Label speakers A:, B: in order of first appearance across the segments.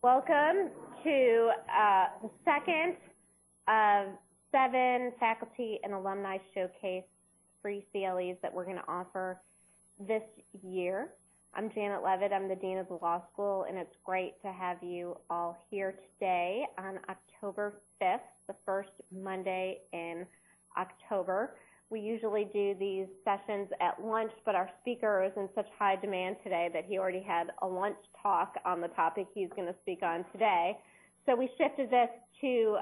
A: Welcome to the second of 7 faculty and alumni showcase free CLEs that we're going to offer this year. I'm Janet Levitt. I'm the Dean of the Law School, and it's great to have you all here today on October 5th, the first Monday in October. We usually do these sessions at lunch, but our speaker is in such high demand today that he already had a lunch talk on the topic he's going to speak on today. So we shifted this to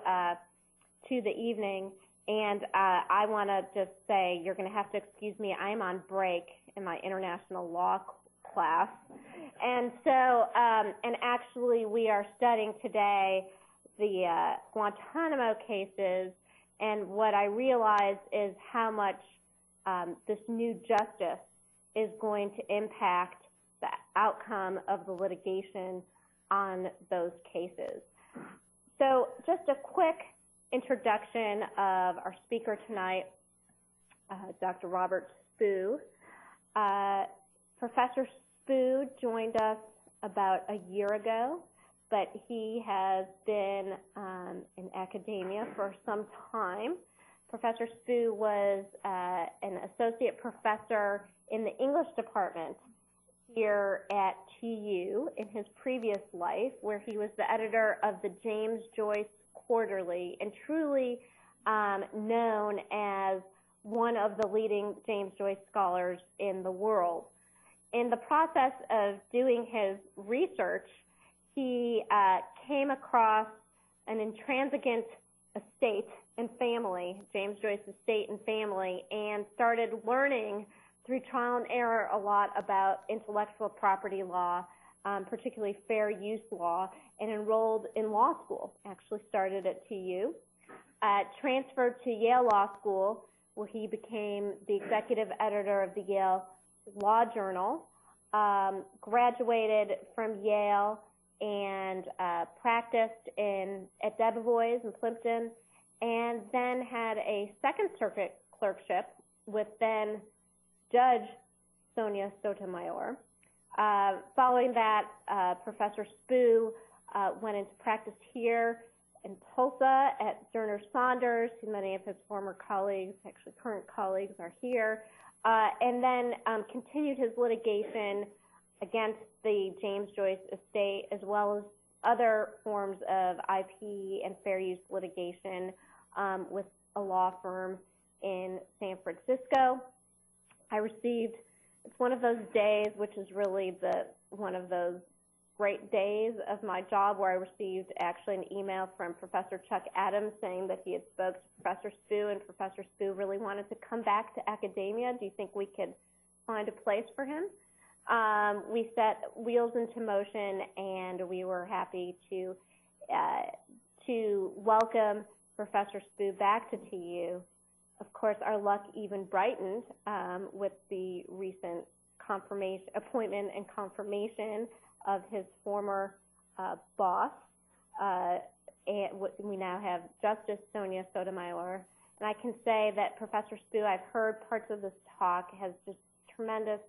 A: the evening, and I want to just say you're going to have to excuse me. I am on break in my international law class, and so and actually we are studying today the Guantanamo cases. And what I realized is how much this new justice is going to impact the outcome of the litigation on those cases. So just a quick introduction of our speaker tonight, Dr. Robert Spoo. Professor Spoo joined us about a year ago, but he has been in academia for some time. Professor Spoo was an associate professor in the English department here at TU in his previous life, where he was the editor of the James Joyce Quarterly and truly known as one of the leading James Joyce scholars in the world. In the process of doing his research, he came across an intransigent estate and family, James Joyce estate and family, and started learning through trial and error a lot about intellectual property law, particularly fair use law, and enrolled in law school. Actually started at TU, transferred to Yale Law School, where he became the executive editor of the Yale Law Journal, graduated from Yale, and practiced at Debevoise in Plimpton, and then had a Second Circuit clerkship with then Judge Sonia Sotomayor. Following that, Professor Spoo went into practice here in Tulsa at Sterner Saunders. Many of his former colleagues, actually current colleagues, are here, and then continued his litigation against the James Joyce estate, as well as other forms of IP and fair use litigation with a law firm in San Francisco. I received, it's one of those days, which is really one of those great days of my job, where I received actually an email from Professor Chuck Adams saying that he had spoke to Professor Spoo, and Professor Spoo really wanted to come back to academia. Do you think we could find a place for him? We set wheels into motion, and we were happy to welcome Professor Spoo back to TU. Of course, our luck even brightened with the recent appointment and confirmation of his former boss. And we now have Justice Sonia Sotomayor. And I can say that Professor Spoo, I've heard parts of this talk, has just tremendous.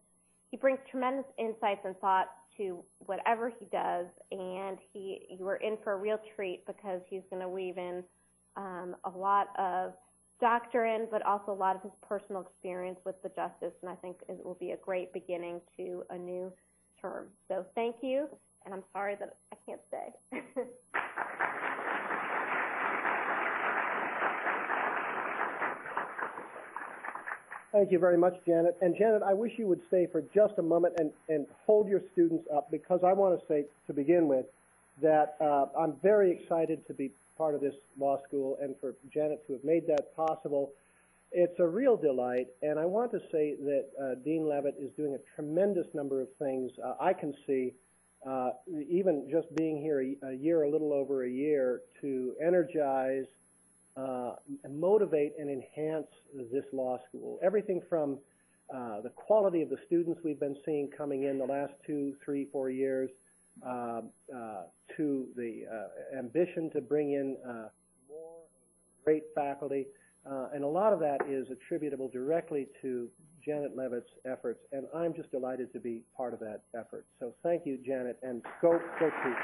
A: He brings tremendous insights and thoughts to whatever he does, and you are in for a real treat, because he's going to weave in a lot of doctrine, but also a lot of his personal experience with the justice, and I think it will be a great beginning to a new term. So thank you, and I'm sorry that I can't stay.
B: Thank you very much, Janet. And Janet, I wish you would stay for just a moment and hold your students up, because I want to say, to begin with, that I'm very excited to be part of this law school, and for Janet to have made that possible. It's a real delight, and I want to say that Dean Levitt is doing a tremendous number of things. I can see, even just being here a little over a year, to energize, motivate, and enhance this law school. Everything from the quality of the students we've been seeing coming in the last 2, 3, 4 years, to the ambition to bring in more great faculty, and a lot of that is attributable directly to Janet Levitt's efforts, and I'm just delighted to be part of that effort. So thank you, Janet, and go teach.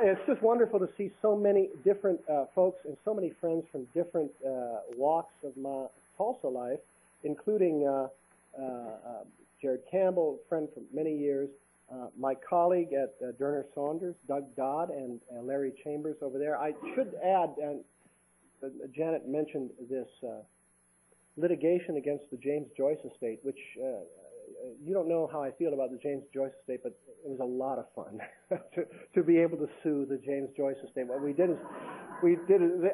B: it's just wonderful to see so many different folks and so many friends from different walks of my Tulsa life, including Jared Campbell, a friend from many years, my colleague at Derner Saunders, Doug Dodd, and Larry Chambers over there. I should add, and Janet mentioned this litigation against the James Joyce estate, which you don't know how I feel about the James Joyce estate, but it was a lot of fun to be able to sue the James Joyce estate. What we did is,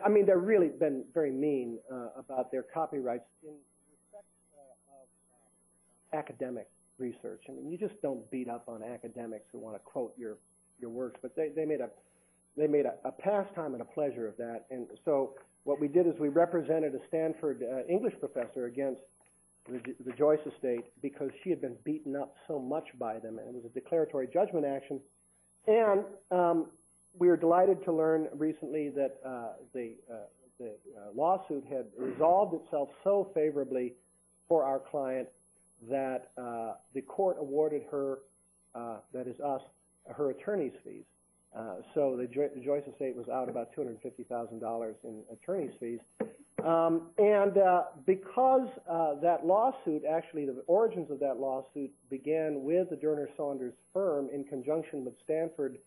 B: I mean, they've really been very mean about their copyrights in respect of academic research. I mean, you just don't beat up on academics who want to quote your works, but they made a pastime and a pleasure of that. And so what we did is we represented a Stanford English professor against the Joyce estate because she had been beaten up so much by them, and it was a declaratory judgment action. And we were delighted to learn recently that the lawsuit had resolved itself so favorably for our client that the court awarded her, that is us, her attorney's fees. So the Joyce estate was out about $250,000 in attorney's fees. And because that lawsuit, actually the origins of that lawsuit began with the Derner Saunders firm in conjunction with Stanford's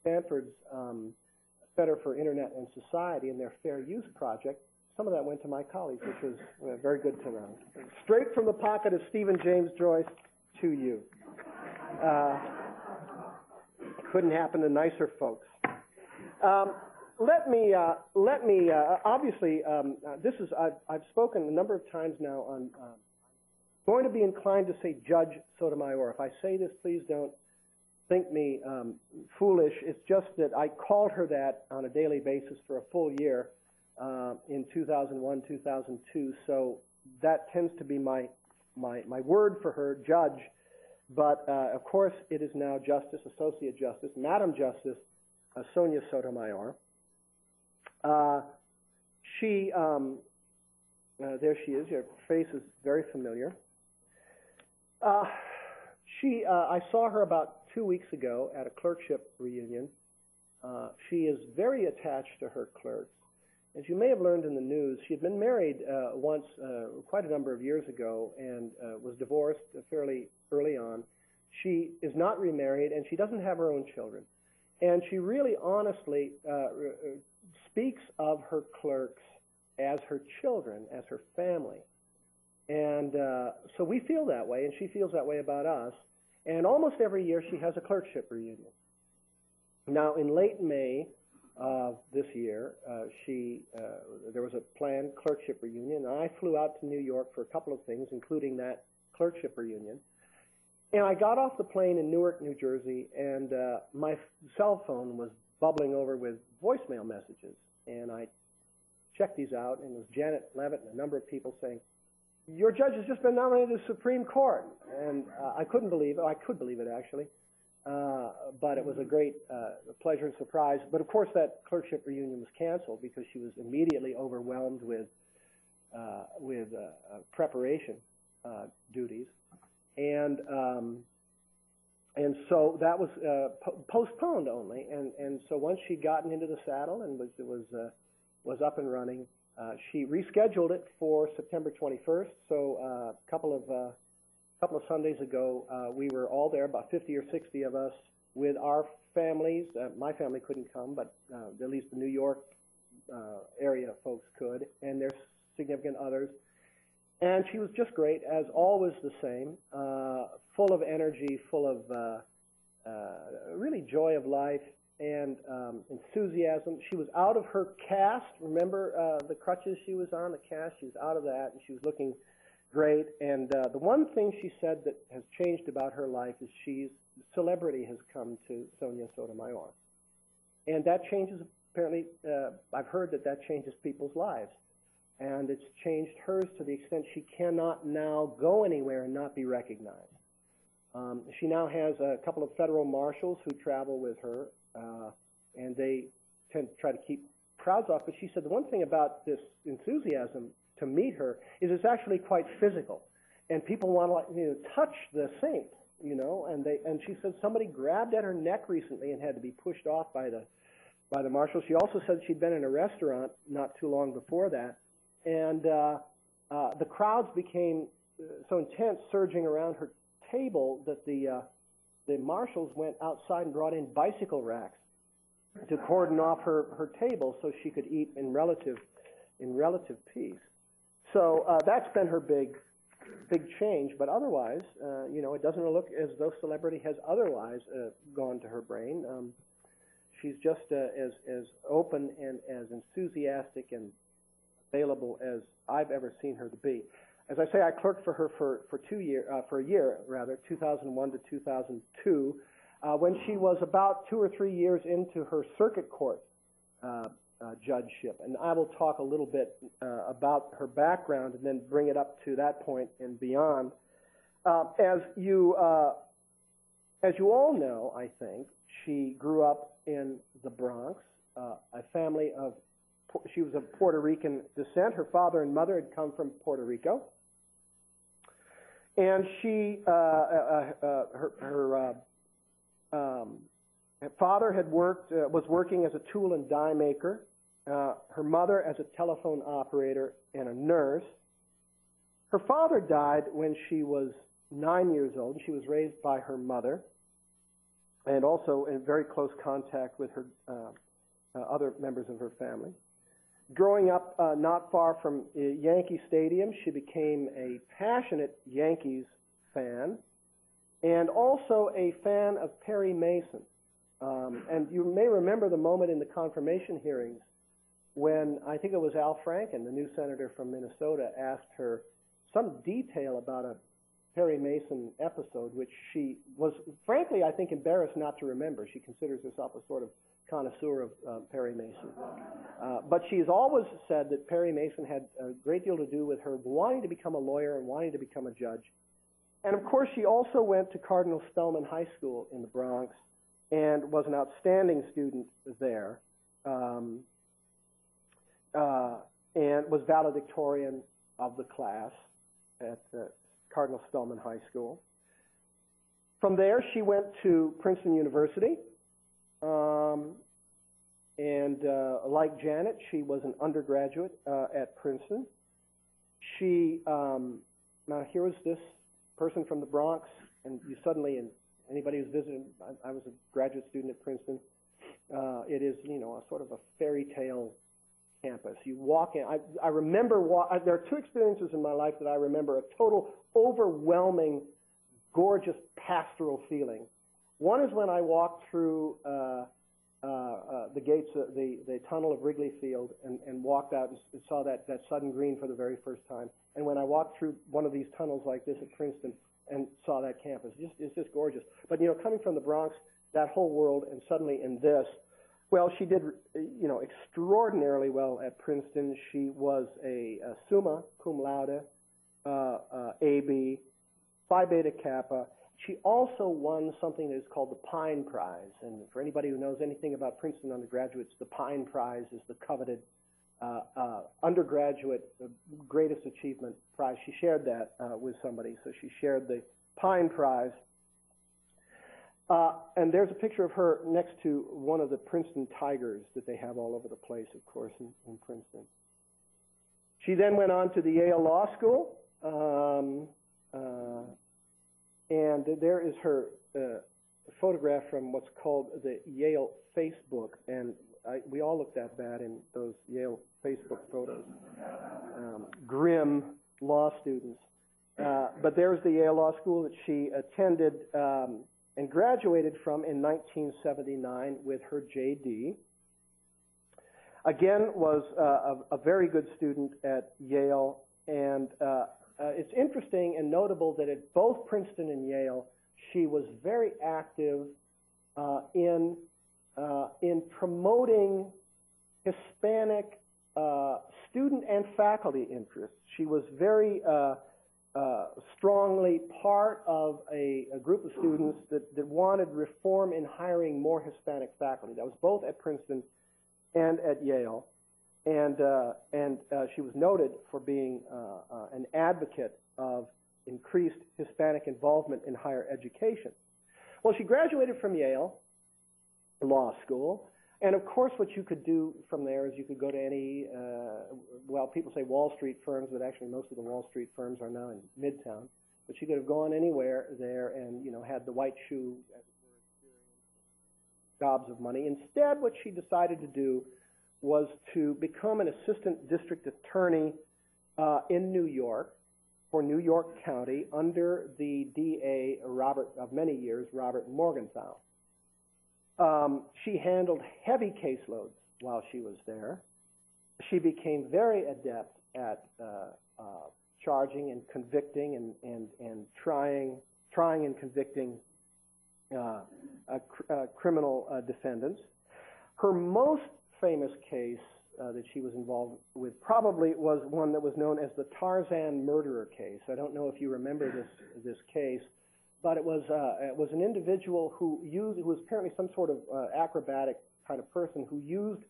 B: Center for Internet and Society and their Fair Use project, some of that went to my colleagues, which was very good to know. Straight from the pocket of Stephen James Joyce to you. Couldn't happen to nicer folks. Let me. Obviously, this is. I've spoken a number of times now on. Going to be inclined to say Judge Sotomayor. If I say this, please don't think me foolish. It's just that I called her that on a daily basis for a full year in 2001, 2002. So that tends to be my word for her, Judge. But of course, it is now Justice, Associate Justice, Madam Justice Sonia Sotomayor. There she is. Your face is very familiar. I saw her about 2 weeks ago at a clerkship reunion. She is very attached to her clerks. As you may have learned in the news, she had been married once quite a number of years ago and was divorced fairly early on. She is not remarried, and she doesn't have her own children. And she really honestly speaks of her clerks as her children, as her family. And so we feel that way, and she feels that way about us. And almost every year she has a clerkship reunion. Now, in late May of this year, there was a planned clerkship reunion, and I flew out to New York for a couple of things, including that clerkship reunion. And I got off the plane in Newark, New Jersey, and my cell phone was bubbling over with voicemail messages. And I checked these out, and it was Janet Leavitt and a number of people saying, "Your judge has just been nominated to the Supreme Court." And I couldn't believe it. I could believe it, actually. But it was a great pleasure and surprise. But, of course, that clerkship reunion was canceled because she was immediately overwhelmed with preparation duties. And so that was postponed only. And so once she'd gotten into the saddle and was up and running, she rescheduled it for September 21st. So a couple of Sundays ago, we were all there, about 50 or 60 of us, with our families. My family couldn't come, but at least the New York area folks could, and their significant others. And she was just great, as always the same, full of energy, full of really joy of life and enthusiasm. She was out of her cast. Remember the crutches she was on, the cast? She was out of that, and she was looking great. And the one thing she said that has changed about her life is celebrity has come to Sonia Sotomayor. And that changes, apparently, I've heard that changes people's lives. And it's changed hers to the extent she cannot now go anywhere and not be recognized. She now has a couple of federal marshals who travel with her, and they tend to try to keep crowds off. But she said the one thing about this enthusiasm to meet her is it's actually quite physical. And people want to touch the saint. you know, and she said somebody grabbed at her neck recently and had to be pushed off by the marshal. She also said she'd been in a restaurant not too long before that, and the crowds became so intense, surging around her table, that the marshals went outside and brought in bicycle racks to cordon off her table so she could eat in relative peace. So that's been her big change. But otherwise, you know, it doesn't look as though celebrity has otherwise gone to her brain. She's just as open and as enthusiastic and available as I've ever seen her to be. As I say, I clerked for her for a year, 2001 to 2002, when she was about 2 or 3 years into her circuit court judgeship. And I will talk a little bit about her background and then bring it up to that point and beyond. As you all know, I think, she grew up in the Bronx, a family of, she was of Puerto Rican descent. Her father and mother had come from Puerto Rico. And she, her father had was working as a tool and die maker. Her mother as a telephone operator and a nurse. Her father died when she was 9 years old, and she was raised by her mother, and also in very close contact with her other members of her family. Growing up not far from Yankee Stadium, she became a passionate Yankees fan and also a fan of Perry Mason. And you may remember the moment in the confirmation hearings when I think it was Al Franken, the new senator from Minnesota, asked her some detail about a Perry Mason episode, which she was, frankly, I think, embarrassed not to remember. She considers herself a sort of connoisseur of Perry Mason. But she's always said that Perry Mason had a great deal to do with her wanting to become a lawyer and wanting to become a judge. And, of course, she also went to Cardinal Spellman High School in the Bronx and was an outstanding student there, and was valedictorian of the class at Cardinal Spellman High School. From there, she went to Princeton University, and like Janet, she was an undergraduate at Princeton. She, now here was this person from the Bronx, and you suddenly, and anybody who's visited, I was a graduate student at Princeton. It is, you know, a sort of a fairy tale campus. You walk in. I remember, there are two experiences in my life that I remember, a total overwhelming, gorgeous pastoral feeling. One is when I walked through the gates, the tunnel of Wrigley Field, and walked out and saw that sudden green for the very first time. And when I walked through one of these tunnels like this at Princeton and saw that campus, it's just gorgeous. But, you know, coming from the Bronx, that whole world, and suddenly in this, well, she did, you know, extraordinarily well at Princeton. She was a summa cum laude, AB, Phi Beta Kappa. She also won something that is called the Pine Prize. And for anybody who knows anything about Princeton undergraduates, the Pine Prize is the coveted undergraduate greatest achievement prize. She shared that with somebody, so she shared the Pine Prize. And there's a picture of her next to one of the Princeton tigers that they have all over the place, of course, in Princeton. She then went on to the Yale Law School, and there is her photograph from what's called the Yale Facebook, and we all look that bad in those Yale Facebook photos. Grim law students. But there's the Yale Law School that she attended and graduated from in 1979 with her J.D. Again, was a very good student at Yale, and it's interesting and notable that at both Princeton and Yale, she was very active in promoting Hispanic student and faculty interests. She was very strongly part of a group of students that wanted reform in hiring more Hispanic faculty. That was both at Princeton and at Yale. And she was noted for being an advocate of increased Hispanic involvement in higher education. Well, she graduated from Yale Law School, and of course what you could do from there is you could go to any, well, people say Wall Street firms, but actually most of the Wall Street firms are now in Midtown. But she could have gone anywhere there and, you know, had the white shoe, as it were, experience, gobs of money. Instead, what she decided to do was to become an assistant district attorney in New York for New York County under the DA of many years, Robert Morgenthau. She handled heavy caseloads while she was there. She became very adept at charging and convicting and trying and convicting criminal defendants. Her most famous case that she was involved with probably was one that was known as the Tarzan murderer case. I don't know if you remember this case, but it was an individual who was apparently some sort of acrobatic kind of person who used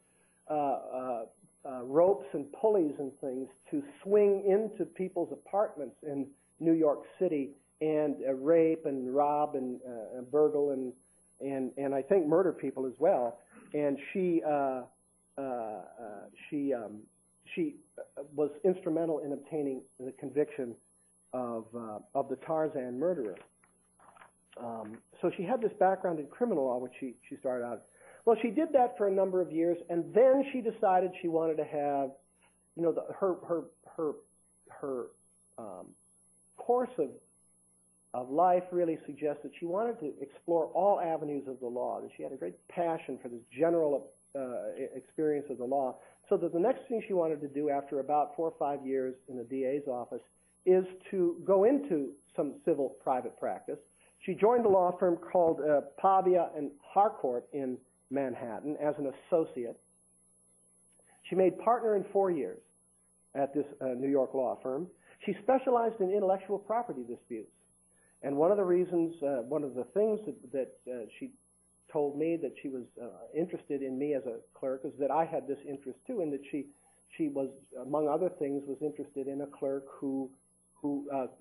B: ropes and pulleys and things to swing into people's apartments in New York City and rape and rob and burgle and I think murder people as well. And she was instrumental in obtaining the conviction of the Tarzan murderer. So she had this background in criminal law, which she started out. Well, she did that for a number of years, and then she decided she wanted to have, you know, her course of life really suggests that she wanted to explore all avenues of the law, that she had a great passion for this general experience of the law, so that the next thing she wanted to do after about 4 or 5 years in the DA's office is to go into some civil private practice. She joined a law firm called Pavia and Harcourt in Manhattan as an associate. She made partner in 4 years at this New York law firm. She specialized in intellectual property disputes. And one of the reasons, one of the things that she told me that she was interested in me as a clerk is that I had this interest too, and that she was, among other things, was interested in a clerk who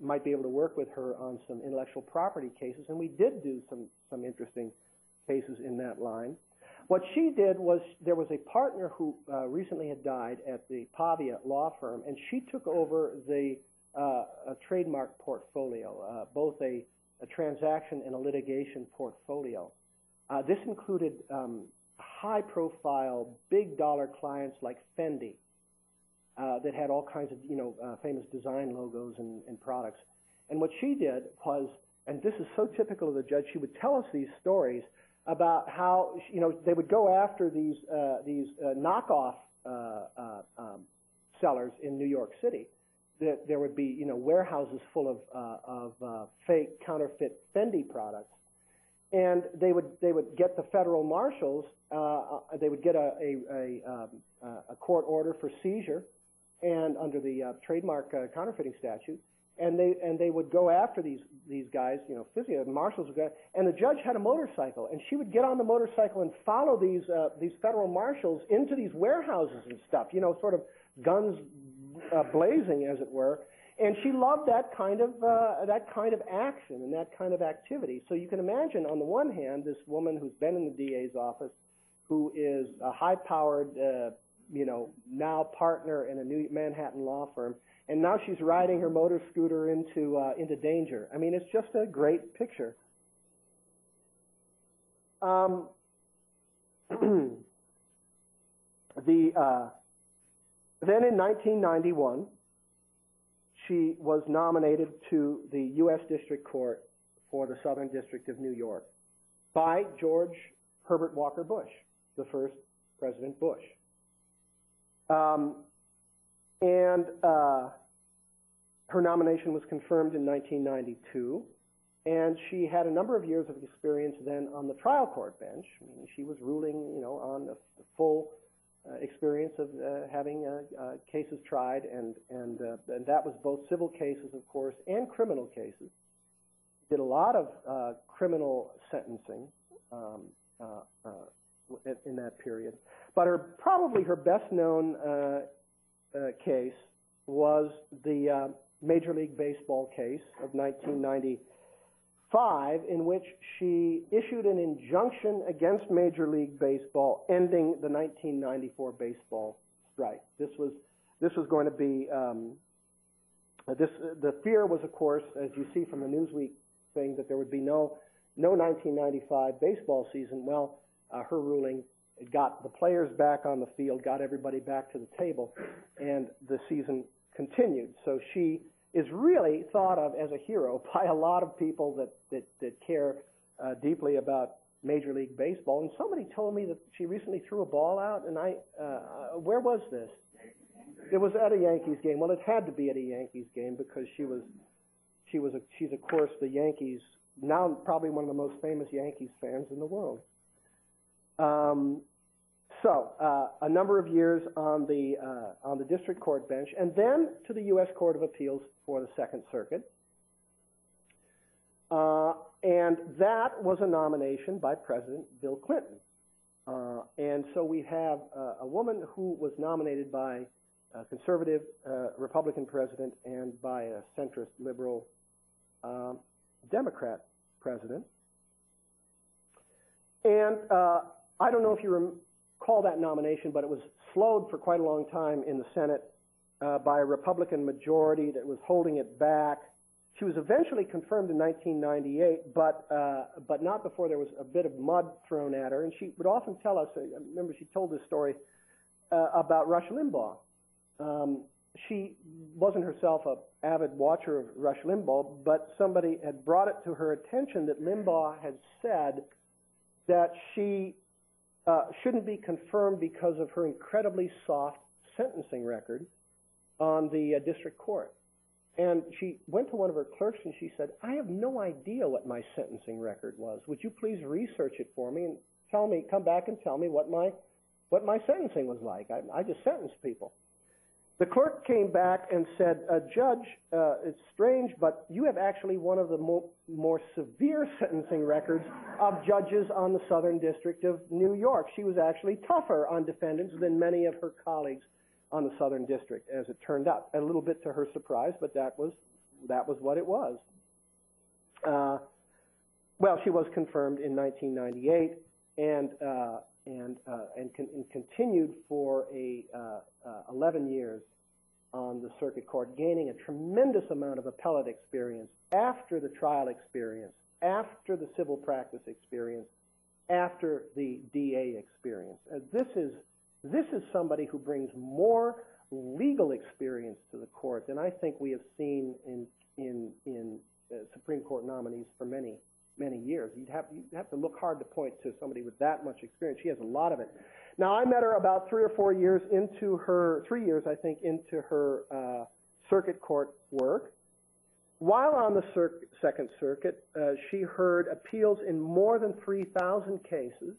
B: might be able to work with her on some intellectual property cases, and we did do some interesting cases in that line. What she did was, there was a partner who recently had died at the Pavia law firm, and she took over the a trademark portfolio, both a transaction and a litigation portfolio. This included high-profile, big-dollar clients like Fendi that had all kinds of, famous design logos and products. And what she did was, and this is so typical of the judge, she would tell us these stories about how, they would go after these knockoff sellers in New York City. That there would be, warehouses full of fake, counterfeit Fendi products, and they would get the federal marshals. They would get a court order for seizure, and under the trademark counterfeiting statute, and they would go after these guys, physically. The marshals would go, and the judge had a motorcycle, and she would get on the motorcycle and follow these federal marshals into these warehouses and stuff, sort of guns blazing, as it were. And she loved that kind of action and that kind of activity. So you can imagine, on the one hand, this woman who's been in the DA's office, who is a high-powered, now partner in a New Manhattan law firm, and now she's riding her motor scooter into danger. I mean, it's just a great picture. Then in 1991, she was nominated to the U.S. District Court for the Southern District of New York by George Herbert Walker Bush, the first President Bush. And her nomination was confirmed in 1992, and she had a number of years of experience then on the trial court bench. I mean, she was ruling, on the full experience of having cases tried, and that was both civil cases, of course, and criminal cases. Did a lot of criminal sentencing in that period. But probably her best-known case was the Major League Baseball case of 1995, in which she issued an injunction against Major League Baseball ending the 1994 baseball strike. This was going to be the fear was, of course, as you see from the Newsweek thing, that there would be no 1995 baseball season. Well, her ruling got the players back on the field, got everybody back to the table, and the season continued. So she is really thought of as a hero by a lot of people that care deeply about Major League Baseball. And somebody told me that she recently threw a ball out, and where was this? It was at a Yankees game. Well, it had to be at a Yankees game because she's of course the Yankees, now probably one of the most famous Yankees fans in the world. So a number of years on the district court bench, and then to the U.S. Court of Appeals for the Second Circuit. And that was a nomination by President Bill Clinton. And so we have a woman who was nominated by a conservative Republican president and by a centrist liberal Democrat president. And I don't know if you recall that nomination, but it was slowed for quite a long time in the Senate by a Republican majority that was holding it back. She was eventually confirmed in 1998, but not before there was a bit of mud thrown at her. And she would often tell us, I remember she told this story about Rush Limbaugh. She wasn't herself an avid watcher of Rush Limbaugh, but somebody had brought it to her attention that Limbaugh had said that she shouldn't be confirmed because of her incredibly soft sentencing record on the district court. And she went to one of her clerks and she said, I have no idea what my sentencing record was. Would you please research it for me and come back and tell me what my sentencing was like? I just sentenced people. The clerk came back and said, Judge, it's strange, but you have actually one of the more severe sentencing records of judges on the Southern District of New York. She was actually tougher on defendants than many of her colleagues on the Southern District, as it turned out. A little bit to her surprise, but that was what it was. Well, she was confirmed in 1998 and continued for 11 years on the circuit court, gaining a tremendous amount of appellate experience after the trial experience, after the civil practice experience, after the DA experience. This is somebody who brings more legal experience to the court than I think we have seen in Supreme Court nominees for many years. You'd have to look hard to point to somebody with that much experience. She has a lot of it. Now, I met her about 3 or 4 years into her, 3 years, I think, into her circuit court work. While on the Second Circuit, she heard appeals in more than 3,000 cases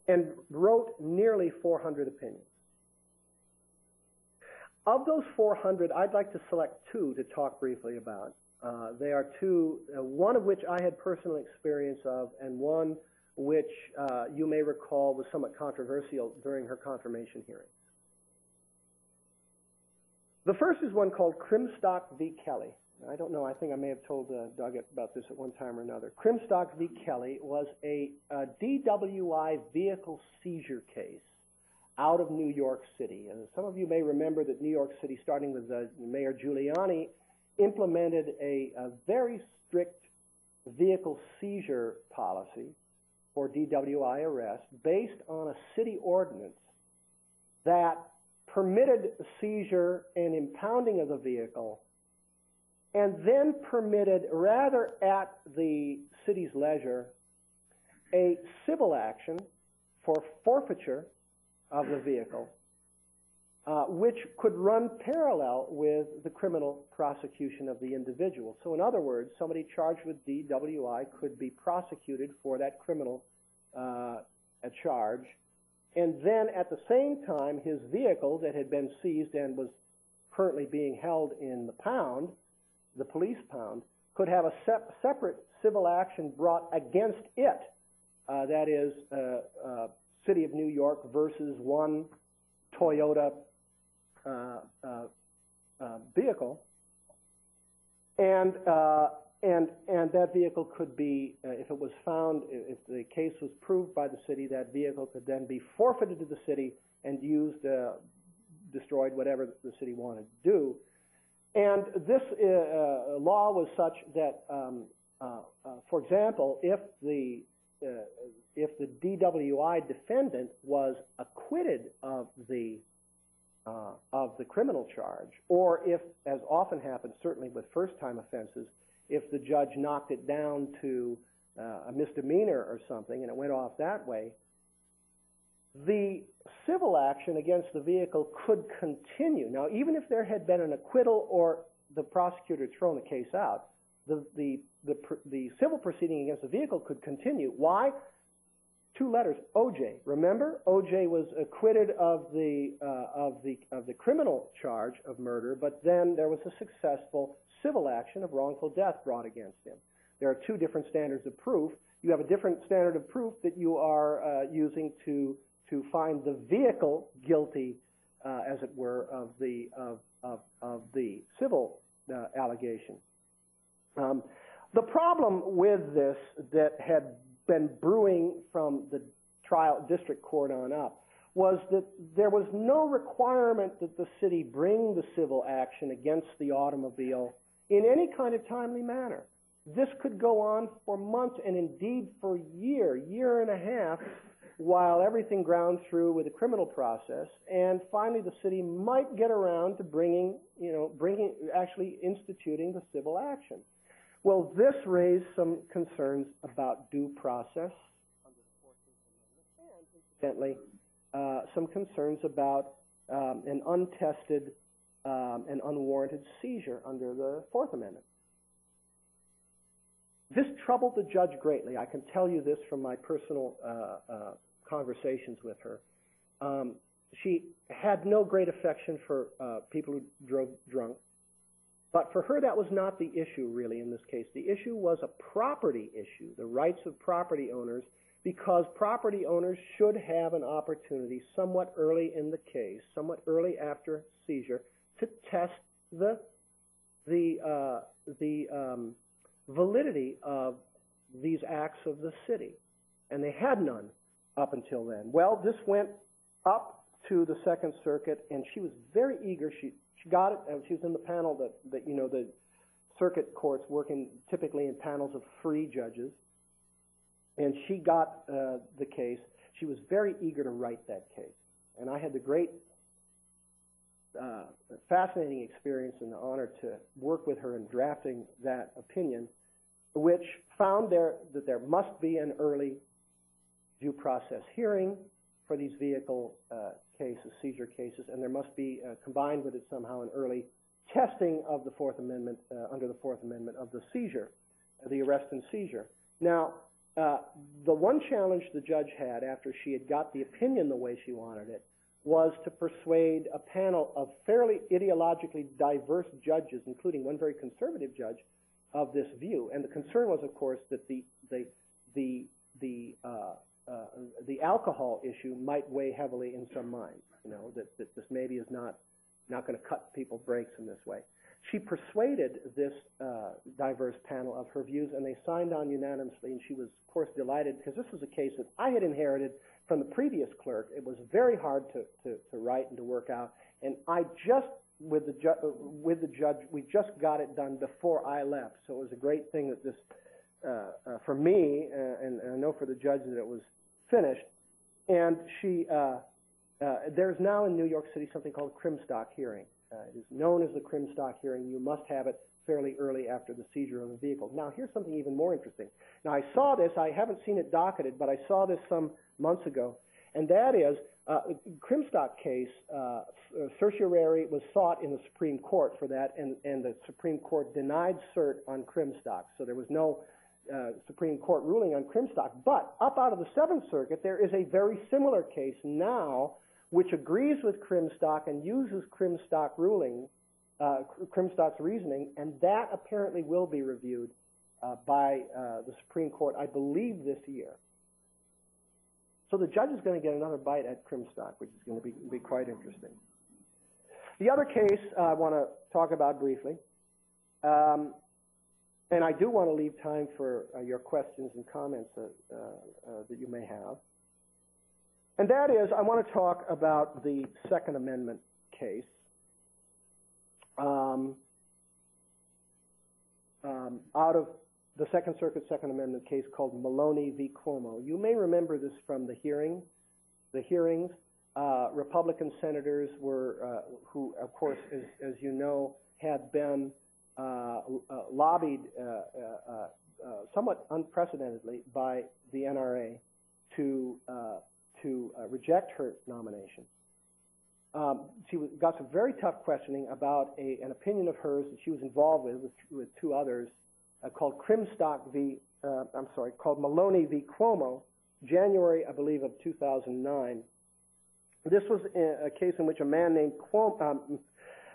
B: and wrote nearly 400 opinions. Of those 400, I'd like to select 2 to talk briefly about. They are 2, one of which I had personal experience of, and one which you may recall was somewhat controversial during her confirmation hearing. The first is one called Crimstock v. Kelly. I don't know, I think I may have told Doug about this at one time or another. Crimstock v. Kelly was a DWI vehicle seizure case out of New York City. And some of you may remember that New York City, starting with Mayor Giuliani, implemented a very strict vehicle seizure policy for DWI arrest based on a city ordinance that permitted seizure and impounding of the vehicle, and then permitted, rather at the city's leisure, a civil action for forfeiture of the vehicle, which could run parallel with the criminal prosecution of the individual. So in other words, somebody charged with DWI could be prosecuted for that criminal charge, and then at the same time, his vehicle that had been seized and was currently being held in the pound, the police pound, could have a separate civil action brought against it, that is, City of New York versus one Toyota vehicle, And that vehicle could be, if it was found, if the case was proved by the city, that vehicle could then be forfeited to the city and used, destroyed, whatever the city wanted to do. And this law was such that, for example, if the DWI defendant was acquitted of the criminal charge, or if, as often happens, certainly with first-time offenses, if the judge knocked it down to a misdemeanor or something and it went off that way, the civil action against the vehicle could continue. Now, even if there had been an acquittal or the prosecutor had thrown the case out, the civil proceeding against the vehicle could continue. Why? 2 letters, OJ. Remember, OJ was acquitted of the criminal charge of murder, but then there was a successful civil action of wrongful death brought against him. There are 2 different standards of proof. You have a different standard of proof that you are using to find the vehicle guilty, as it were, of the civil allegation. The problem with this that had been brewing from the trial district court on up was that there was no requirement that the city bring the civil action against the automobile in any kind of timely manner. This could go on for months and indeed for a year and a half, while everything ground through with the criminal process, and finally the city might get around to actually instituting the civil action. Well, this raised some concerns about due process under the 14th Amendment, and incidentally, some concerns about an untested and unwarranted seizure under the 4th Amendment. This troubled the judge greatly. I can tell you this from my personal conversations with her. She had no great affection for people who drove drunk, but for her that was not the issue really in this case. The issue was a property issue, the rights of property owners, because property owners should have an opportunity somewhat early in the case, somewhat early after seizure, to test the validity of these acts of the city, and they had none up until then. Well, this went up to the Second Circuit, and she was very eager. She got it, and she was in the panel that the circuit courts working typically in panels of 3 judges, and she got the case. She was very eager to write that case, and I had the great fascinating experience and the honor to work with her in drafting that opinion, which found that there must be an early due process hearing for these vehicle cases, seizure cases, and there must be combined with it somehow an early testing of the 4th Amendment, under the 4th Amendment, of the seizure, the arrest and seizure. Now, the one challenge the judge had after she had got the opinion the way she wanted it was to persuade a panel of fairly ideologically diverse judges, including one very conservative judge, of this view. And the concern was, of course, that the alcohol issue might weigh heavily in some minds. That this maybe is not going to cut people breaks in this way. She persuaded this diverse panel of her views, and they signed on unanimously. And she was, of course, delighted because this was a case that I had inherited from the previous clerk. It was very hard to write and to work out, and I just with the judge, we just got it done before I left. So it was a great thing that this, for me, and I know for the judge that it was finished. And there's now in New York City something called a Crimstock hearing. It is known as the Crimstock hearing. You must have it fairly early after the seizure of the vehicle. Now, here's something even more interesting. Now, I saw this. I haven't seen it docketed, but I saw this some months ago, and that is Crimstock case, certiorari was sought in the Supreme Court for that, and the Supreme Court denied cert on Crimstock. So there was no Supreme Court ruling on Crimstock. But up out of the Seventh Circuit, there is a very similar case now which agrees with Crimstock and uses Crimstock ruling, Crimstock's reasoning, and that apparently will be reviewed by the Supreme Court, I believe, this year. So the judge is going to get another bite at Crimstock, which is going to be quite interesting. The other case I want to talk about briefly And I do want to leave time for your questions and comments that you may have. And that is, I want to talk about the Second Amendment case. Out of the Second Circuit Second Amendment case called Maloney v. Cuomo. You may remember this from the hearings. Republican senators were, who, of course, as you know, had been lobbied somewhat unprecedentedly by the NRA to reject her nomination. She got some very tough questioning about an opinion of hers that she was involved with two others called called Maloney v. Cuomo, January, I believe, of 2009. This was a case in which a man named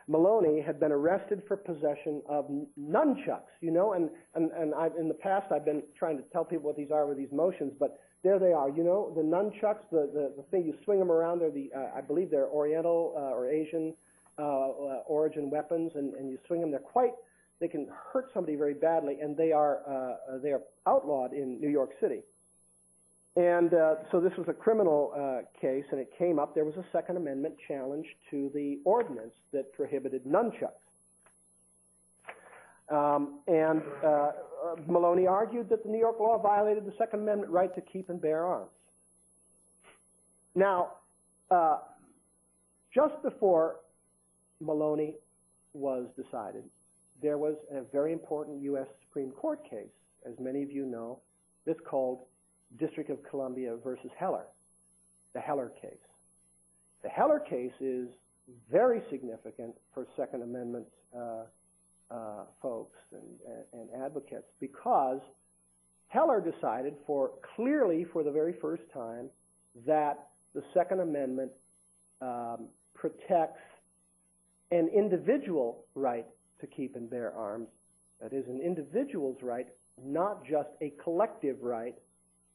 B: Maloney had been arrested for possession of nunchucks, you know, and in the past I've been trying to tell people what these are with these motions, but there they are, you know, the nunchucks, the thing, you swing them around, they're I believe they're Oriental or Asian origin weapons, and you swing them, they can hurt somebody very badly, and they are outlawed in New York City. And so this was a criminal case, and it came up. There was a Second Amendment challenge to the ordinance that prohibited nunchucks. Maloney argued that the New York law violated the Second Amendment right to keep and bear arms. Now, just before Maloney was decided, there was a very important U.S. Supreme Court case, as many of you know, that's called District of Columbia versus Heller, the Heller case. The Heller case is very significant for Second Amendment folks and advocates, because Heller decided clearly for the very first time that the Second Amendment protects an individual right to keep and bear arms. That is, an individual's right, not just a collective right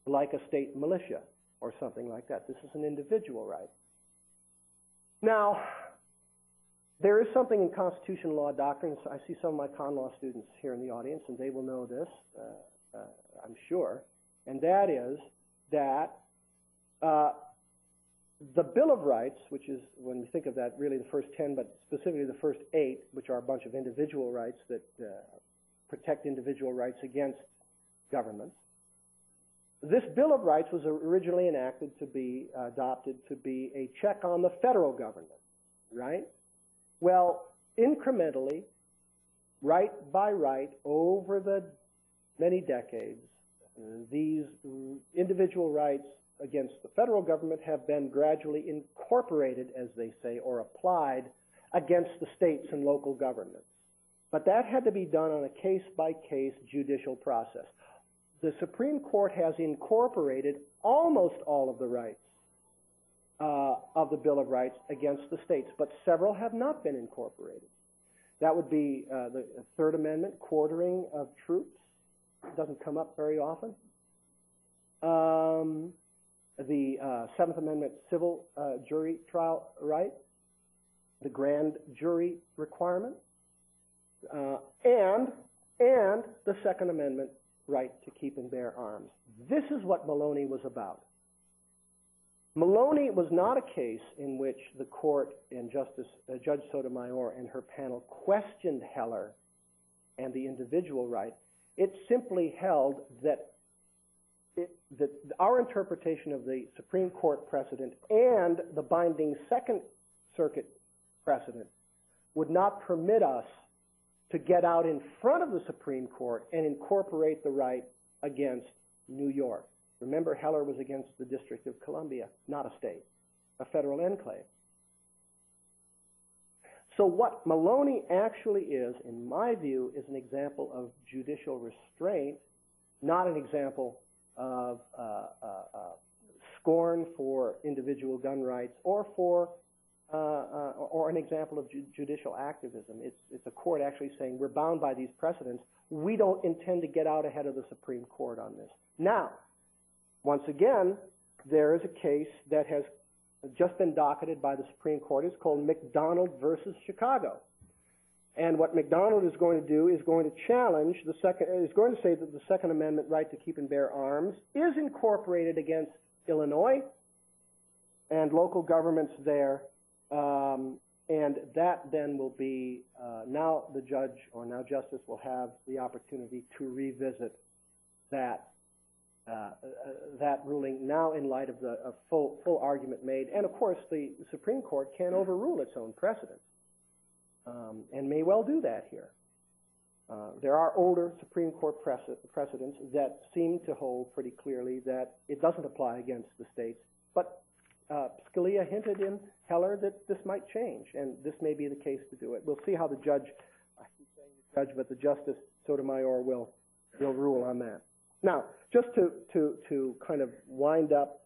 B: like a state militia or something like that. This is an individual right. Now, there is something in constitutional law doctrine. I see some of my con law students here in the audience, and they will know this, I'm sure, and that is that the Bill of Rights, which is, when we think of that, really the first 10, but specifically the first 8, which are a bunch of individual rights that protect individual rights against governments. This Bill of Rights was originally enacted to be adopted to be a check on the federal government, right? Well, incrementally, right by right, over the many decades, these individual rights against the federal government have been gradually incorporated, as they say, or applied against the states and local governments. But that had to be done on a case-by-case judicial process. The Supreme Court has incorporated almost all of the rights of the Bill of Rights against the states, but several have not been incorporated. That would be the Third Amendment, quartering of troops. It doesn't come up very often. The Seventh Amendment civil jury trial right, the grand jury requirement, and the Second Amendment right to keep and bear arms. This is what Maloney was about. Maloney was not a case in which the court and Judge Sotomayor and her panel questioned Heller and the individual right. It simply held that our interpretation of the Supreme Court precedent and the binding Second Circuit precedent would not permit us to get out in front of the Supreme Court and incorporate the right against New York. Remember, Heller was against the District of Columbia, not a state, a federal enclave. So what Maloney actually is, in my view, is an example of judicial restraint, not an example of scorn for individual gun rights or an example of judicial activism. It's a court actually saying we're bound by these precedents. We don't intend to get out ahead of the Supreme Court on this. Now, once again, there is a case that has just been docketed by the Supreme Court. It's called McDonald versus Chicago. And what McDonald is going to do is going to challenge is going to say that the Second Amendment right to keep and bear arms is incorporated against Illinois and local governments there, and that then will be, now the judge or now justice will have the opportunity to revisit that ruling now in light of the full argument made. And of course, the Supreme Court can overrule its own precedent, and may well do that here. There are older Supreme Court precedents that seem to hold pretty clearly that it doesn't apply against the states, but Scalia hinted in Heller that this might change, and this may be the case to do it. We'll see how the judge, I keep saying the judge, but the Justice Sotomayor will rule on that. Now, just to kind of wind up,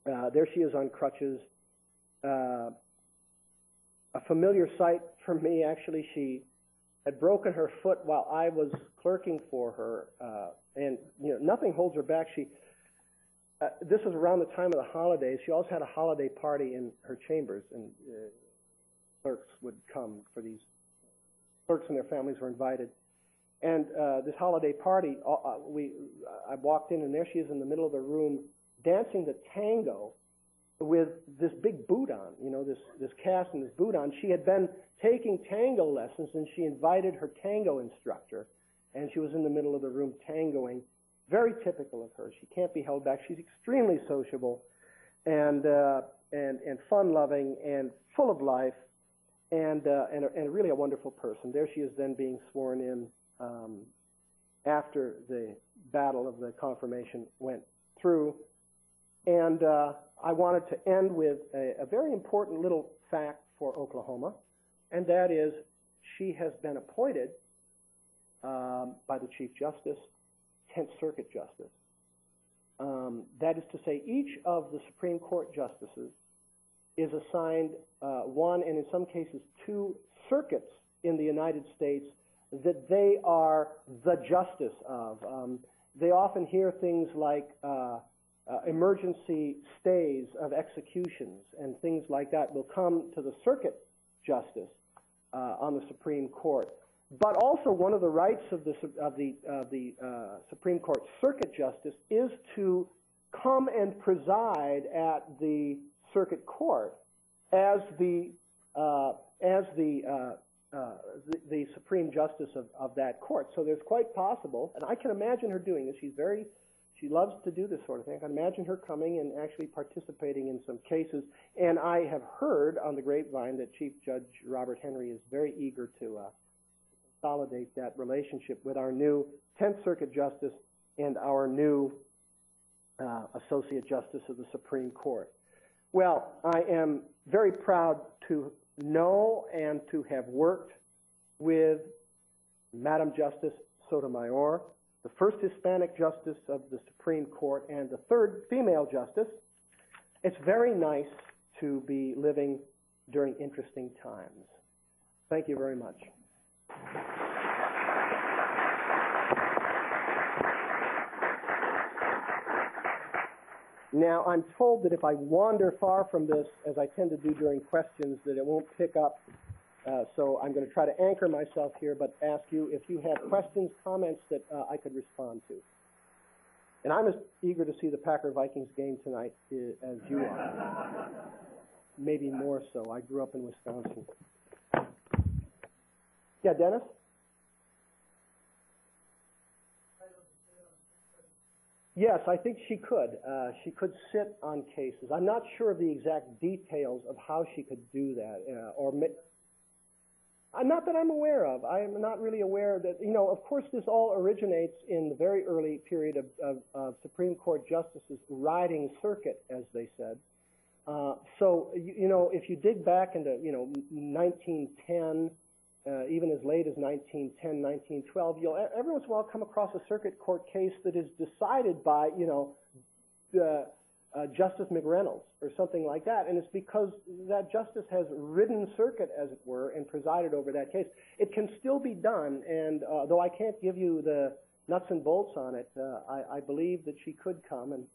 B: there she is on crutches. A familiar sight for me, actually. She had broken her foot while I was clerking for her, and nothing holds her back. This was around the time of the holidays. She also had a holiday party in her chambers, and clerks would come for these. Clerks and their families were invited. And this holiday party, I walked in, and there she is in the middle of the room dancing the tango with this big boot on, this cast and this boot on. She had been taking tango lessons, and she invited her tango instructor, and she was in the middle of the room tangoing. Very typical of her. She can't be held back. She's extremely sociable and fun-loving and full of life and really a wonderful person. There she is then being sworn in after the battle of the confirmation went through. And I wanted to end with a very important little fact for Oklahoma, and that is she has been appointed by the Chief Justice, 10th Circuit Justice. That is to say, each of the Supreme Court justices is assigned one, and in some cases two, circuits in the United States that they are the justice of. They often hear things like emergency stays of executions and things like that will come to the circuit justice on the Supreme Court. But also one of the rights of the Supreme Court circuit justice is to come and preside at the circuit court as the Supreme Justice of that court. So there's quite possible, and I can imagine her doing this. She loves to do this sort of thing. I can imagine her coming and actually participating in some cases. And I have heard on the grapevine that Chief Judge Robert Henry is very eager to consolidate that relationship with our new 10th Circuit Justice and our new Associate Justice of the Supreme Court. Well, I am very proud to know and to have worked with Madam Justice Sotomayor, the first Hispanic Justice of the Supreme Court and the third female Justice. It's very nice to be living during interesting times. Thank you very much. Now, I'm told that if I wander far from this, as I tend to do during questions, that it won't pick up. So I'm going to try to anchor myself here, but ask you if you have questions, comments that I could respond to. And I'm as eager to see the Packer-Vikings game tonight as you are. Maybe more so. I grew up in Wisconsin. Yeah, Dennis? Yes, I think she could. She could sit on cases. I'm not sure of the exact details of how she could do that. Not that I'm aware of. I'm not really aware that, of course this all originates in the very early period of Supreme Court justices riding circuit, as they said. So, if you dig back into, 1910, even as late as 1910, 1912, you'll every once in a while come across a circuit court case that is decided by, Justice McReynolds or something like that, and it's because that justice has ridden circuit, as it were, and presided over that case. It can still be done, and though I can't give you the nuts and bolts on it, I believe that she could come, and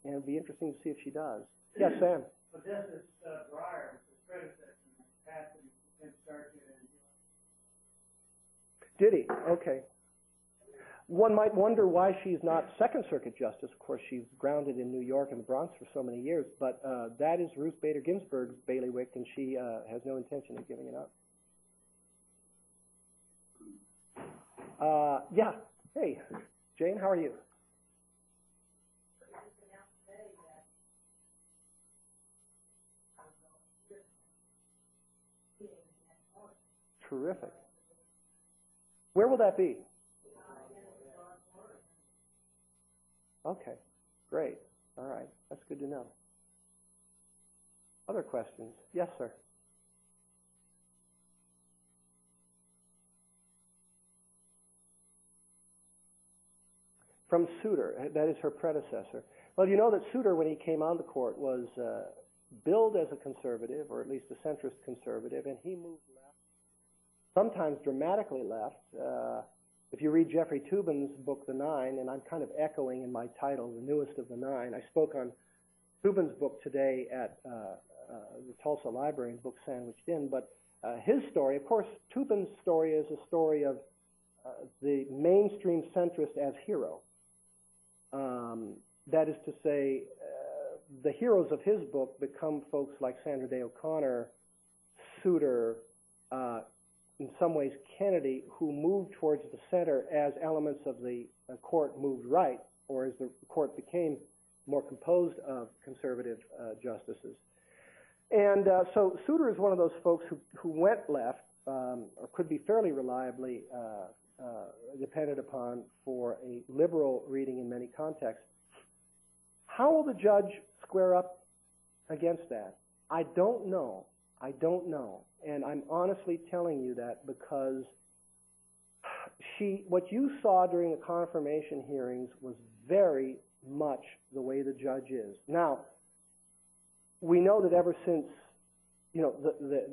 B: it'd be interesting to see if she does. Yes, Sam?
C: But Justice Breyer, his predecessor, passed the 10th Circuit, and
B: Did he? Okay. One might wonder why she's not Second Circuit Justice. Of course, she's grounded in New York and the Bronx for so many years, but that is Ruth Bader Ginsburg's bailiwick, and she has no intention of giving it up. Yeah. Hey, Jane, how are you? Terrific. Where will that be? Okay, great. All right, that's good to know. Other questions? Yes, sir. From Souter, that is her predecessor. Well, you know that Souter, when he came on the court, was billed as a conservative, or at least a centrist conservative, and he moved left, sometimes dramatically left. If you read Jeffrey Toobin's book, The Nine, and I'm kind of echoing in my title, The Newest of the Nine, I spoke on Toobin's book today at the Tulsa Library, and book sandwiched in, but his story, of course, Toobin's story is a story of the mainstream centrist as hero. That is to say, the heroes of his book become folks like Sandra Day O'Connor, Souter, in some ways Kennedy, who moved towards the center as elements of the court moved right, or as the court became more composed of conservative justices. And so Souter is one of those folks who went left, or could be fairly reliably depended upon for a liberal reading in many contexts. How will the judge square up against that? I don't know. I don't know. And I'm honestly telling you that because what you saw during the confirmation hearings was very much the way the judge is. Now, we know that ever since, you know, the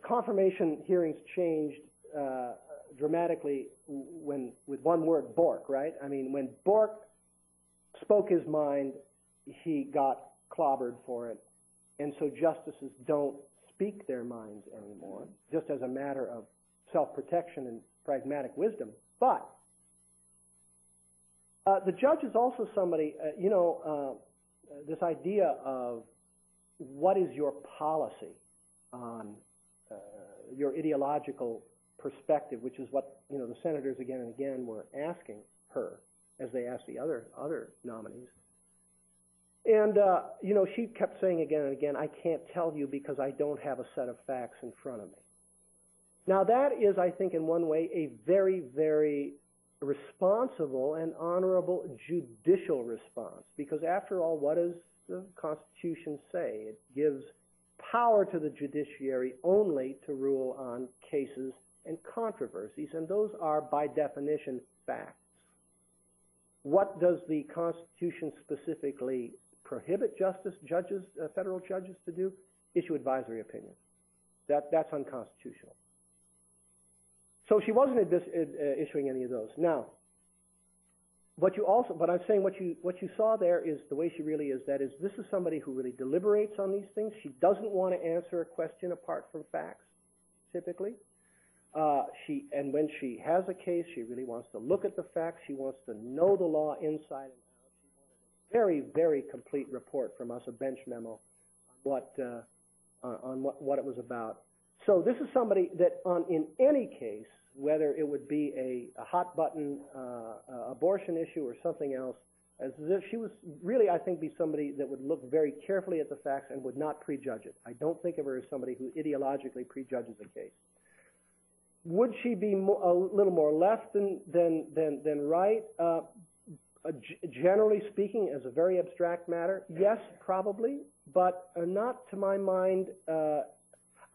B: confirmation hearings changed dramatically when, with one word, Bork, right? I mean, when Bork spoke his mind, he got clobbered for it. And so justices don't speak their minds anymore, just as a matter of self-protection and pragmatic wisdom. But the judge is also somebody, this idea of what is your policy on your ideological perspective, which is what, you know, the senators again and again were asking her as they asked the other nominees. And, she kept saying again and again, I can't tell you because I don't have a set of facts in front of me. Now that is, I think, in one way, a very, very responsible and honorable judicial response. Because after all, what does the Constitution say? It gives power to the judiciary only to rule on cases and controversies, and those are, by definition, facts. What does the Constitution specifically prohibit federal judges to do? Issue advisory opinions. That's unconstitutional. So she wasn't issuing any of those. Now, but I'm saying what you saw there is the way she really is. That is, this is somebody who really deliberates on these things. She doesn't want to answer a question apart from facts, typically. And when she has a case, she really wants to look at the facts. She wants to know the law inside and out. She wanted a very, very complete report from us, a bench memo on what it was about. So this is somebody that in any case, whether it would be a hot button abortion issue or something else, she was really, I think, be somebody that would look very carefully at the facts and would not prejudge it. I don't think of her as somebody who ideologically prejudges a case. Would she be a little more left than right? Generally speaking, as a very abstract matter, yes, probably, but not to my mind.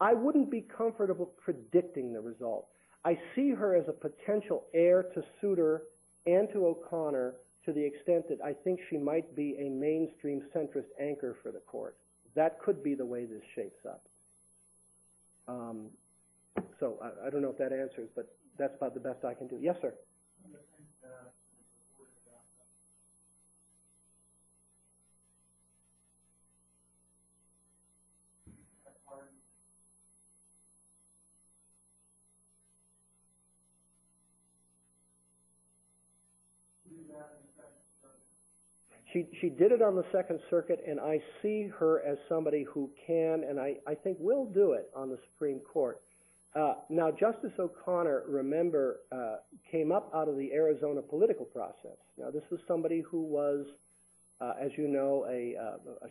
B: I wouldn't be comfortable predicting the result. I see her as a potential heir to Souter and to O'Connor to the extent that I think she might be a mainstream centrist anchor for the court. That could be the way this shapes up. So I don't know if that answers, but that's about the best I can do. Yes, sir. She did it on the Second Circuit, and I see her as somebody who can, and I think will do it on the Supreme Court. Now, Justice O'Connor, remember, came up out of the Arizona political process. Now, this was somebody who was, as you know,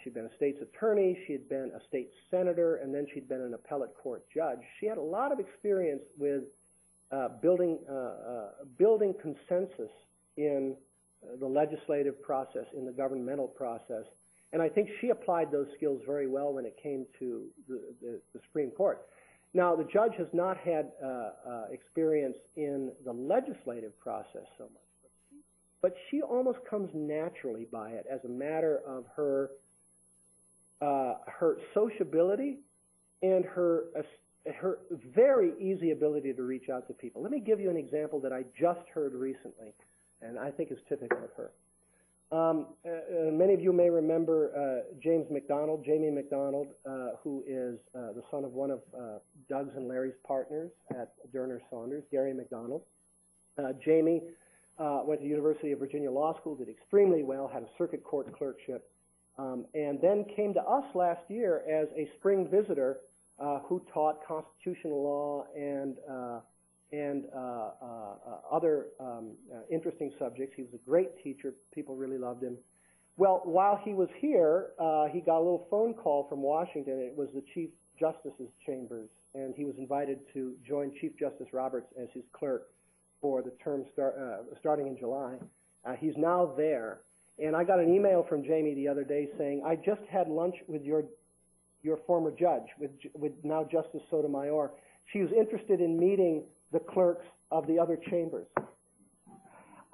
B: she'd been a state's attorney, she had been a state senator, and then she'd been an appellate court judge. She had a lot of experience with building consensus in the legislative process, in the governmental process, and I think she applied those skills very well when it came to the Supreme Court. Now, the judge has not had experience in the legislative process so much, but she almost comes naturally by it as a matter of her sociability and her very easy ability to reach out to people. Let me give you an example that I just heard recently, and I think is typical of her. Many of you may remember Jamie McDonald, who is the son of one of Doug's and Larry's partners at Derner Saunders, Gary McDonald. Jamie went to the University of Virginia Law School, did extremely well, had a circuit court clerkship, and then came to us last year as a spring visitor who taught constitutional law and other interesting subjects. He was a great teacher. People really loved him. Well, while he was here, he got a little phone call from Washington. It was the Chief Justice's chambers, and he was invited to join Chief Justice Roberts as his clerk for the term starting in July. He's now there. And I got an email from Jamie the other day saying, I just had lunch with your former judge, with now Justice Sotomayor. She was interested in meeting the clerks of the other chambers.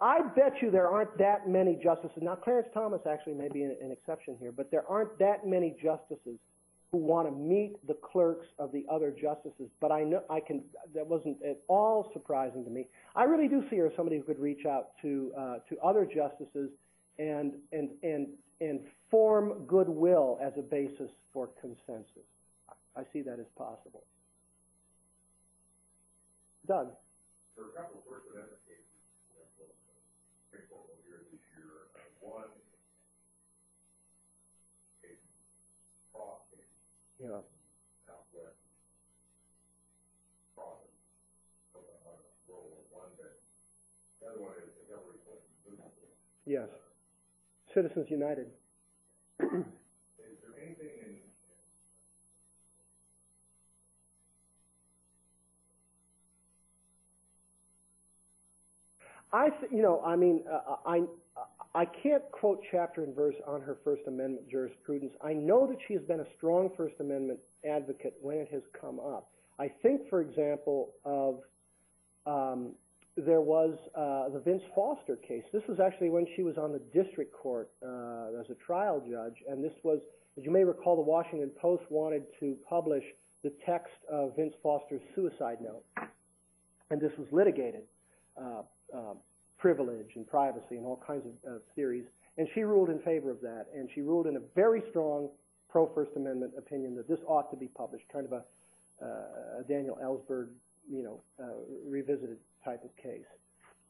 B: I bet you there aren't that many justices. Now, Clarence Thomas actually may be an exception here, but there aren't that many justices who want to meet the clerks of the other justices. But I know that wasn't at all surprising to me. I really do see her as somebody who could reach out to other justices and form goodwill as a basis for consensus. I see that as possible. Doug.
C: There are a couple of First Amendment cases that will Supreme Court will hear this year. One case, Cross case, Southwest province of World War I. The other one is the Hillary Clinton.
B: Yes. Citizens United.
C: Is there anything in I can't quote chapter and verse on her First Amendment jurisprudence. I know that she has been a strong First Amendment advocate when it has come up. I think, for example, of there was the Vince Foster case. This was actually when she was on the district court as a trial judge, and this was, as you may recall, the Washington Post wanted to publish the text of Vince Foster's suicide note, and this was litigated. Privilege and privacy and all kinds of theories, and she ruled in favor of that, and she ruled in a very strong pro-First Amendment opinion that this ought to be published, kind of a Daniel Ellsberg, revisited type of case.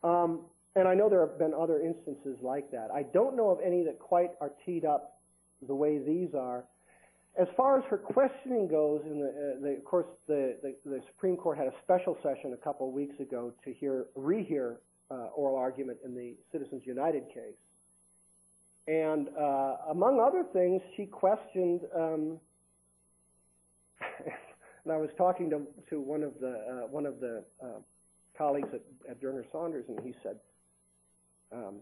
C: And I know there have been other instances like that. I don't know of any that quite are teed up the way these are. As far as her questioning goes, of course, the Supreme Court had a special session a couple of weeks ago to rehear oral argument in the Citizens United case. And among other things, she questioned, and I was talking to one of the colleagues at Derner Saunders, and he said, a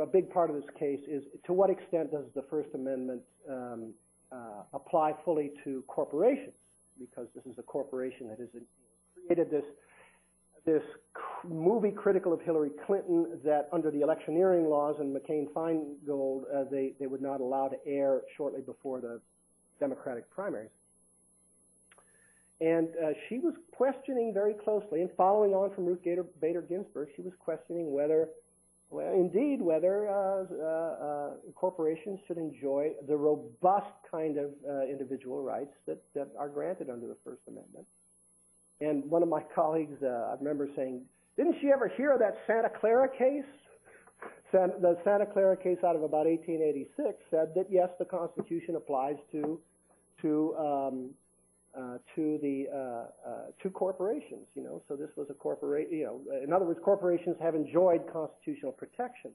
C: big part of this case is to what extent does the First Amendment apply fully to corporations? Because this is a corporation that has created this movie critical of Hillary Clinton that under the electioneering laws and McCain-Feingold, they would not allow to air shortly before the Democratic primaries. And she was questioning very closely, and following on from Ruth Bader Ginsburg, she was questioning whether corporations should enjoy the robust kind of individual rights that are granted under the First Amendment. And one of my colleagues, I remember saying,
B: Didn't she ever hear of that Santa Clara case? The Santa Clara case out of about 1886 said that yes, the Constitution applies to corporations. You know, so this was a corporation. You know, in other words, corporations have enjoyed constitutional protection.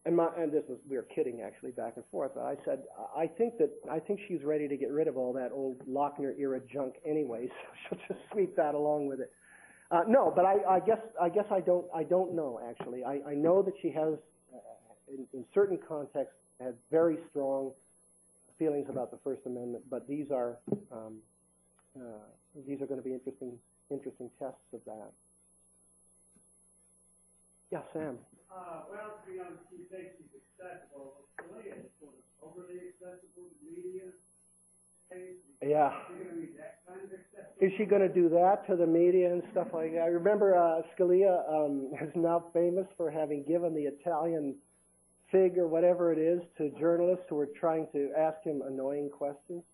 B: And we were kidding actually back and forth. But I said I think she's ready to get rid of all that old Lochner era junk anyway. So she'll just sweep that along with it. No, but I guess I don't know actually. I know that she has, in certain contexts, had very strong feelings about the First Amendment. But these are going to be interesting tests of that. Yeah, Sam.
D: Well, to be honest, she thinks she's accessible. Scalia is sort of overly accessible to media.
B: Yeah. Is she going to do that to the media and stuff like that? I remember Scalia is now famous for having given the Italian fig or whatever it is to journalists who were trying to ask him annoying questions.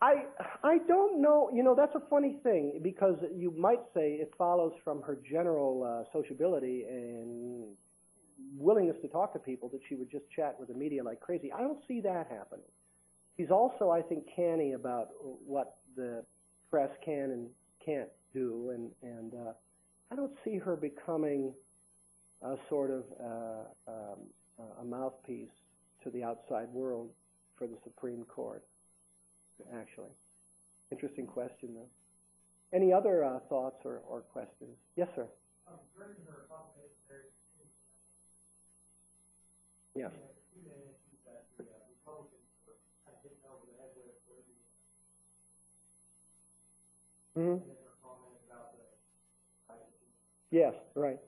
B: I don't know. You know, that's a funny thing because you might say it follows from her general sociability and willingness to talk to people that she would just chat with the media like crazy. I don't see that happening. She's also, I think, canny about what the press can and can't do, and I don't see her becoming a sort of a mouthpiece to the outside world for the Supreme Court, actually. Interesting question, though. Any other thoughts or questions? Yes, sir. Yes. Mm-hmm. Yes, right.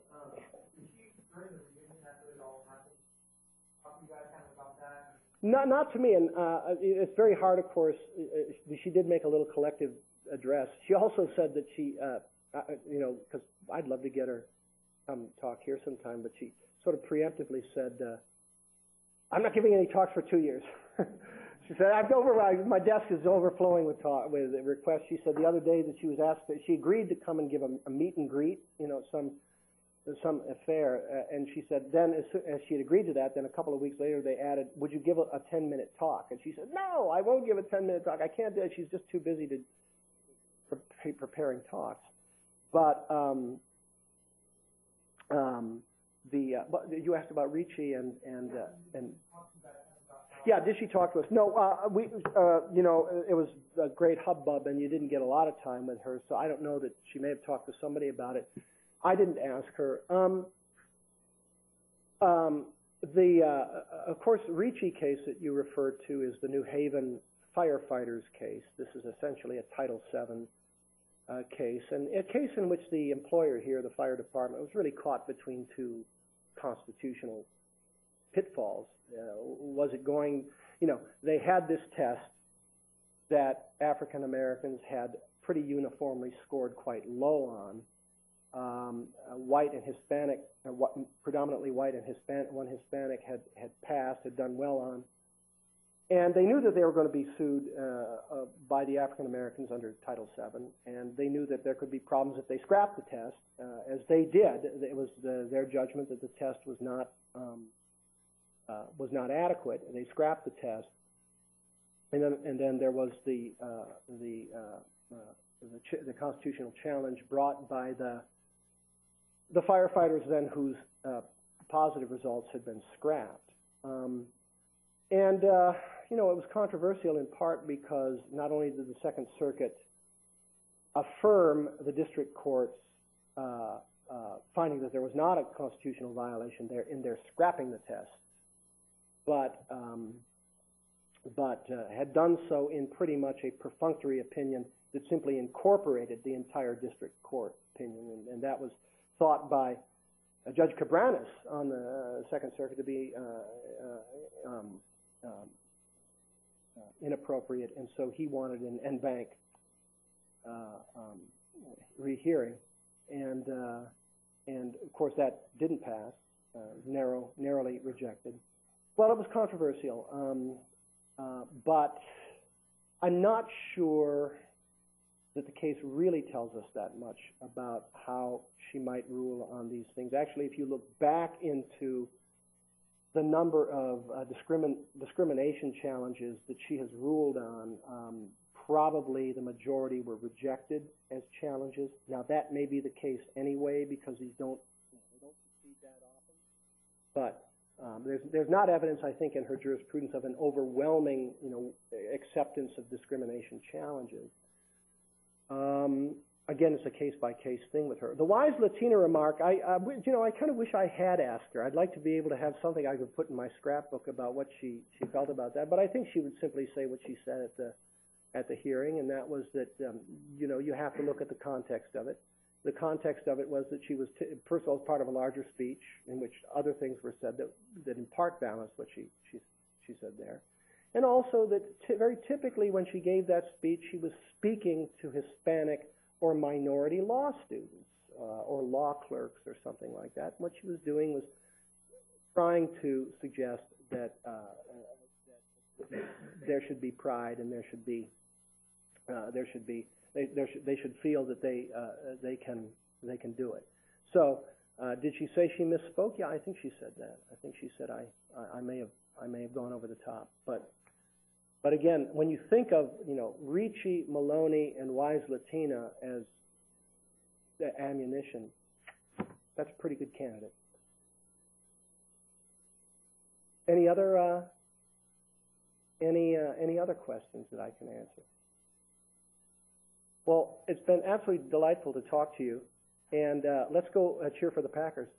B: Not to me, and it's very hard, of course. She did make a little collective address. She also said that she, you know, because I'd love to get her come talk here sometime, but she sort of preemptively said, I'm not giving any talks for 2 years. She said, my desk is overflowing with requests. She said the other day that she was asked, that she agreed to come and give a meet and greet, you know, some affair, and she said then as she had agreed to that, then a couple of weeks later they added, would you give a 10-minute talk? And she said, no, I won't give a 10-minute talk. I can't do it. She's just too busy to preparing talks. But you asked about Ricci and yeah, did she talk to us? No, you know, it was a great hubbub, and you didn't get a lot of time with her, so I don't know that she may have talked to somebody about it. I didn't ask her. Of course, Ricci case that you referred to is the New Haven firefighters case. This is essentially a Title VII case, and a case in which the employer here, the fire department, was really caught between two constitutional pitfalls. Was it going, you know, they had this test that African Americans had pretty uniformly scored quite low on. White and Hispanic, predominantly white and Hispanic, one Hispanic had passed, had done well on. And they knew that they were going to be sued by the African Americans under Title VII, and they knew that there could be problems if they scrapped the test, as they did. It was their judgment that the test was not adequate, and they scrapped the test. And then there was the constitutional challenge brought by the firefighters then whose positive results had been scrapped. You know, it was controversial in part because not only did the Second Circuit affirm the district court's finding that there was not a constitutional violation there in their scrapping the test, but had done so in pretty much a perfunctory opinion that simply incorporated the entire district court opinion, and that was thought by Judge Cabranes on the Second Circuit to be inappropriate, and so he wanted an en banc rehearing, and of course that didn't pass, narrowly rejected. Well, it was controversial, but I'm not sure that the case really tells us that much about how she might rule on these things. Actually, if you look back into the number of discrimination challenges that she has ruled on, probably the majority were rejected as challenges. Now, that may be the case anyway because they don't succeed that often. But there's not evidence, I think, in her jurisprudence of an overwhelming, acceptance of discrimination challenges. Again, it's a case-by-case thing with her. The wise Latina remark, I kind of wish I had asked her. I'd like to be able to have something I could put in my scrapbook about what she felt about that. But I think she would simply say what she said at the hearing, and that was that, you have to look at the context of it. The context of it was that she was, first of all, part of a larger speech in which other things were said that in part balanced what she said there. And also that very typically when she gave that speech, she was speaking to Hispanic or minority law students or law clerks or something like that. What she was doing was trying to suggest that there should be pride and they should feel that they can do it. So did she say she misspoke? Yeah, I think she said that. I think she said I may have gone over the top, but again, when you think of Ricci, Maloney, and Wise Latina as the ammunition, that's a pretty good candidate. Any other questions that I can answer? Well, it's been absolutely delightful to talk to you, and let's go cheer for the Packers.